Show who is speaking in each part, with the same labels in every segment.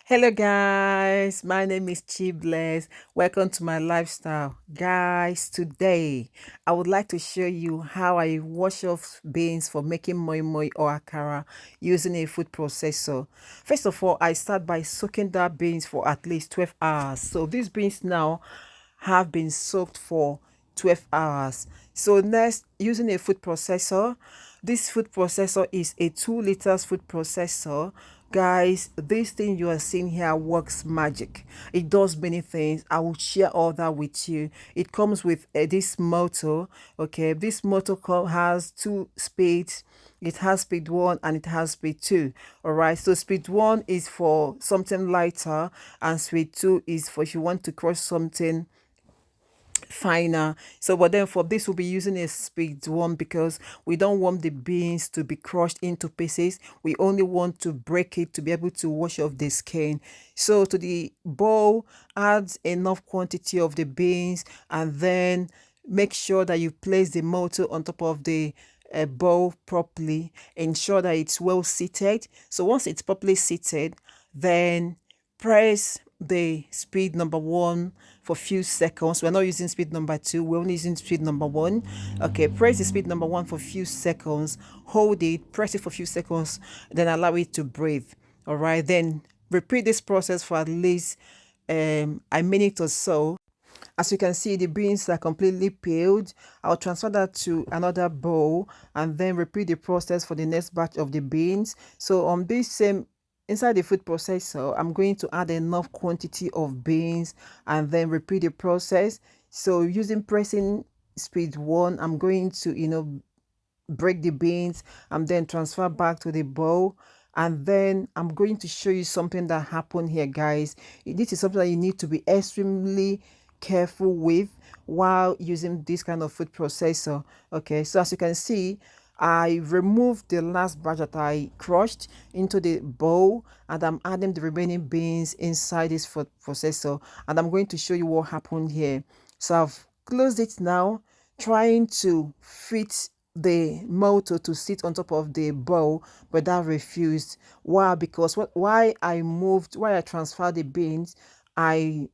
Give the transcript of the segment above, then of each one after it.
Speaker 1: Hello guys, my name is Chibless. Welcome to my lifestyle. Guys, today I would like to show you how I wash off beans for making moi moi or akara using a food processor. First of all, I start by soaking that beans for at least 12 hours. So these beans now have been soaked for 12 hours. So next, using a food processor. This food processor is a 2 liters food processor. Guys, this thing you are seeing here works magic. It does many things. I will share all that with you. It comes with this motor. Okay, this motor has two speeds. It has speed 1 and it has speed 2. All right, so speed 1 is for something lighter, and speed 2 is for if you want to crush something finer. So but then for this we'll be using a speed 1 because we don't want the beans to be crushed into pieces. We only want to break it to be able to wash off the skin. So to the bowl, add enough quantity of the beans, and then make sure that you place the motor on top of the bowl properly. Ensure that it's well seated. So once it's properly seated, then press the speed number 1 for few seconds. We're not using speed number 2, we're only using speed number 1. Okay, press the speed number 1 for few seconds, hold it, press it for few seconds, then allow it to breathe. All right, then repeat this process for at least a minute or so. As you can see, the beans are completely peeled. I'll transfer that to another bowl and then repeat the process for the next batch of the beans. So on this same inside the food processor, I'm going to add enough quantity of beans and then repeat the process. So using pressing speed 1, I'm going to break the beans and then transfer back to the bowl. And then I'm going to show you something that happened here, guys. This is something that you need to be extremely careful with while using this kind of food processor. Okay, so as you can see, I removed the last batch that I crushed into the bowl, and I'm adding the remaining beans inside this food processor, and I'm going to show you what happened here. So I've closed it now, trying to fit the motor to sit on top of the bowl, but that refused. Why? Because why I transferred the beans, I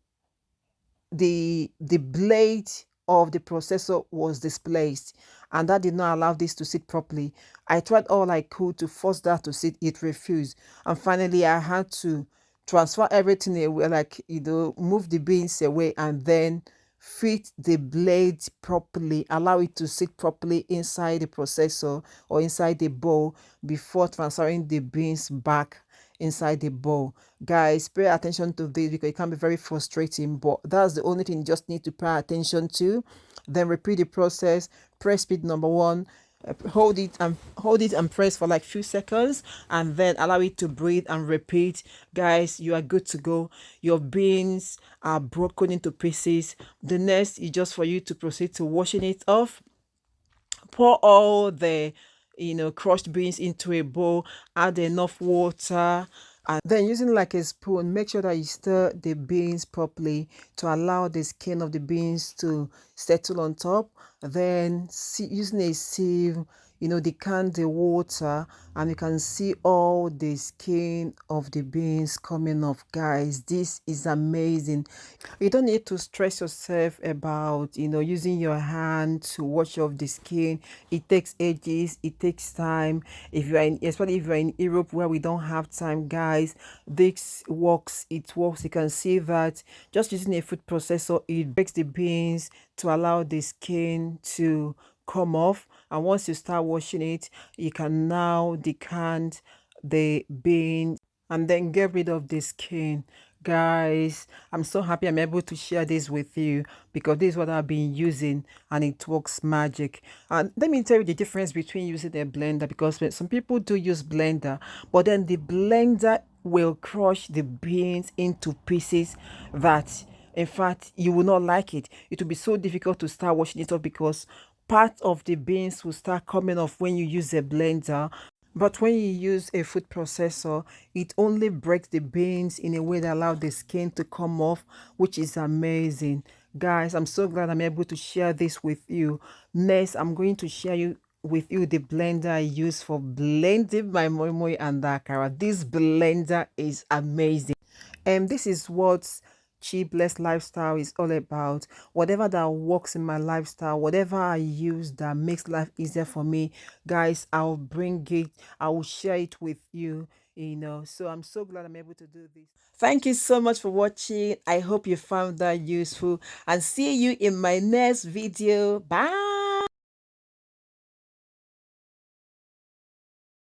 Speaker 1: the blade of the processor was displaced, and that did not allow this to sit properly. I tried all I could to force that to sit, it refused, and finally I had to transfer everything away, like move the beans away and then fit the blade properly, allow it to sit properly inside the processor or inside the bowl before transferring the beans back inside the bowl. Guys, pay attention to this because it can be very frustrating, but that's the only thing you just need to pay attention to. Then repeat the process, press speed number 1, hold it and press for like few seconds, and then allow it to breathe and repeat. Guys, you are good to go. Your beans are broken into pieces. The next is just for you to proceed to washing it off. Pour all the crushed beans into a bowl, add enough water, and then using like a spoon, make sure that you stir the beans properly to allow the skin of the beans to settle on top. Then using a sieve, decant the water, and you can see all the skin of the beans coming off. Guys, this is amazing. You don't need to stress yourself about using your hand to wash off the skin. It takes ages, it takes time. If you're in especially if you're in Europe where we don't have time, guys, this works. It works. You can see that just using a food processor, it breaks the beans to allow the skin to come off, and once you start washing it, you can now decant the bean and then get rid of the skin. Guys, I'm so happy I'm able to share this with you because this is what I've been using and it works magic. And let me tell you the difference between using a blender, because some people do use blender, but then the blender will crush the beans into pieces that in fact you will not like it. It will be so difficult to start washing it off because part of the beans will start coming off when you use a blender. But when you use a food processor, it only breaks the beans in a way that allows the skin to come off, which is amazing. Guys, I'm so glad I'm able to share this with you. Next, I'm going to share you with you the blender I use for blending my moi moi and akara. This blender is amazing. And this is what cheapless lifestyle is all about. Whatever that works in my lifestyle, whatever I use that makes life easier for me, guys, I'll bring it, I will share it with you. So I'm so glad I'm able to do this. Thank you so much for watching. I hope you found that useful, and see you in my next video. Bye.